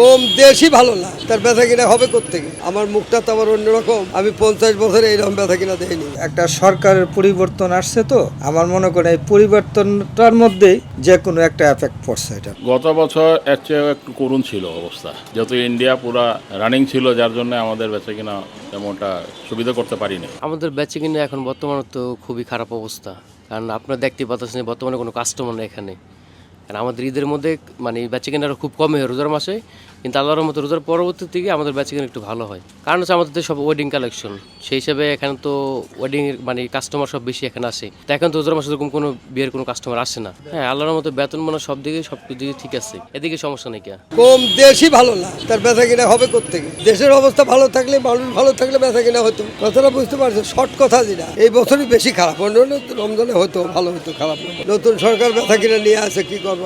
কম দেশই ভালো না, তার ব্যথা কিনা হবে কোত্থেকে? আমার মুখটা তো আবার অন্যরকম, আমি 50 বছরে এইরকম ব্যথা কিনা দেখিনি। একটা সরকারের পরিবর্তন আসছে, তো আমার মনে করেন এই পরিবর্তনটার মধ্যেই যে কোনো একটা এফেক্ট পড়ছে এটা। গত বছর এর চেয়ে একটু করুণ ছিল অবস্থা, যেহেতু ইন্ডিয়া পুরা রানিং ছিল, যার জন্য আমাদের বেচে কিনা তেমনটা সুবিধা করতে পারিনি। আমাদের বেচে কিনা এখন বর্তমানে তো খুবই খারাপ অবস্থা, কারণ আপনারা দেখতে পাচ্ছেন বর্তমানে কোনো কাস্টমার নেই এখানে। কারণ আমাদের ঈদের মধ্যে মানে বেচে কেনাটা খুব কমই হয় রোজার মাসে, কিন্তু আল্লাহর মতো রোজার পরবর্তী থেকে আমাদের বেচে কেনা একটু ভালো হয়। কারণ হচ্ছে আমাদের তো সব ওয়েডিং কালেকশন, সেই হিসাবে এখানে তো ওয়েডিং মানে কাস্টমার সব বেশি এখানে আসে। তো এখন তো রোজার মাসে এরকম কোনো বিয়ের কোনো কাস্টমার আসে না। হ্যাঁ, আল্লাহর মতো বেতন মানে সব দিকে ঠিক আছে, এদিকে সমস্যা নেই। কম দেশই ভালো না, তার ব্যথা কিনা হবে কোত্থেকে? দেশের অবস্থা ভালো থাকলে, মানুষ ভালো থাকলে ব্যথা কিনা হতো। কথাটা বুঝতে পারছো? শর্ট কথা যেটা, এই বছরই বেশি খারাপ। অন্য রমজানে হতো ভালো হতো, খারাপ না। নতুন সরকার ব্যথা কিনা নিয়ে আসে, কি করবো?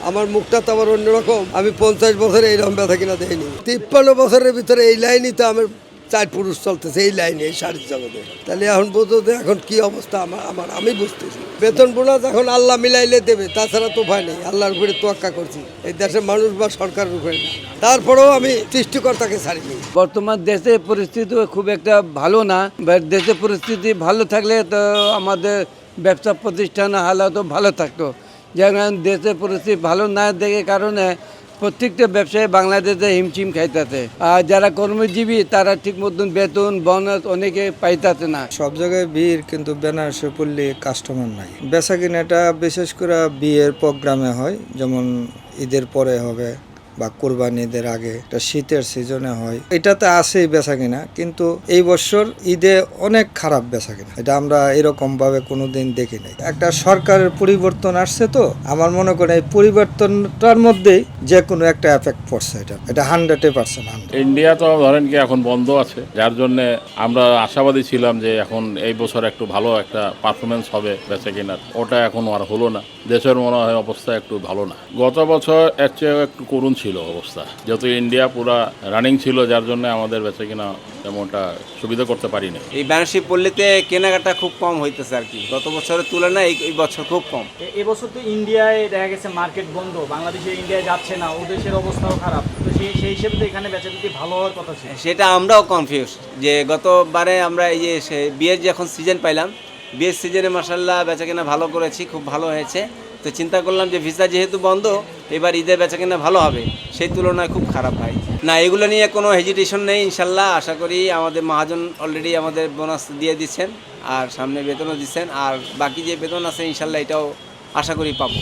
আমার মুখটা তো আবার অন্যরকম, আমি 50 বছরে এইরকম ব্যথা কিনা দেখিনি। 53 বছরের ভিতরে এই লাইনই তো আমার 4 পুরুষ চলতেছে, এই লাইনে, এই শাড়ির জগতে। তাহলে এখন বুঝতে এখন কি অবস্থা আমার আমি বুঝতেছি। বেতন বোনাস এখন আল্লাহ মিলাইলে দেবে, তাছাড়া তো ভয় নেই। আল্লাহর উপরে তোয়াক্কা করছি, এই দেশের মানুষ বা সরকারের উপরে না। তারপরেও আমি সৃষ্টিকর্তাকে ছাড়িনি। বর্তমান দেশের পরিস্থিতি খুব একটা ভালো না, বাট দেশের পরিস্থিতি ভালো থাকলে তো আমাদের ব্যবসা প্রতিষ্ঠান হালাত ভালো থাকতো। যেমন দেশের পরিস্থিতি ভালো না দেখে কারণে প্রত্যেকটা ব্যবসায়ী বাংলাদেশে হিমশিম খাইতেছে। আর যারা কর্মজীবী তারা ঠিক মতন বেতন বোনাস অনেকে পাইতেছে না। সব জায়গায় ভিড়, কিন্তু বেনারসে পড়লে কাস্টমার নাই। বেচা কিনাটা বিশেষ করে বিয়ের প্রোগ্রামে হয়, যেমন ঈদের পরে হবে বা কোরবানি ঈদের আগে, এটা শীতের সিজনে হয়। এটাতে আছেই বেচা কিনা, কিন্তু এই বছর ঈদে অনেক খারাপ বেচা কিনা। এটা আমরা এরকম ভাবে কোনোদিন দেখি নাই। একটা সরকারের পরিবর্তন আসছে, তো আমার মনে করেন এই পরিবর্তনটার মধ্যেই যে কোনো একটা এফেক্ট পড়ছে এটা 100%। ইন্ডিয়া তো ধরেন কি এখন বন্ধ আছে, যার জন্য আমরা আশাবাদী ছিলাম যে এখন এই বছর একটু ভালো একটা পারফরমেন্স হবে বেচে কিনার, ওটা এখন আর হলো না। দেশের মনে হয় অবস্থা একটু ভালো না। গত বছর এর চেয়ে একটু করুণ ছিল অবস্থা, যেহেতু ইন্ডিয়া পুরা রানিং ছিল, যার জন্য আমাদের বেচে কিনা তেমনটা সুবিধা করতে পারিনি। এই বেনারসি পল্লীতে কেনাকাটা খুব কম হইতেছে আর কি, গত বছরের তুলনায় এই বছর খুব কম। এবছর তো ইন্ডিয়ায় দেখা গেছে মার্কেট বন্ধ, বাংলাদেশে ইন্ডিয়ায় যাচ্ছে না, ও দেশের অবস্থাও খারাপ, তো সেই হিসেবে তো এখানে বেচাবিক্রি ভালো হওয়ার কথা ছিল। সেটা আমরাও কনফিউজ যে গতবারে আমরা এই যে বিয়ের যখন সিজন পাইলাম, বিয়ের সিজনে মাসাল্লাহ বেচাকেনা ভালো করেছি, খুব ভালো হয়েছে। তো চিন্তা করলাম যে ভিসা যেহেতু বন্ধ, এবার ঈদের বেচাকেনা ভালো হবে, সেই তুলনায় খুব খারাপ হয় না। এগুলো নিয়ে কোনো হেজিটেশন নেই, ইনশাল্লাহ আশা করি আমাদের মহাজন অলরেডি আমাদের বোনাস দিয়ে দিচ্ছেন, আর সামনে বেতনও দিচ্ছেন, আর বাকি যে বেতন আছে ইনশাল্লাহ এটাও আশা করি পাবো।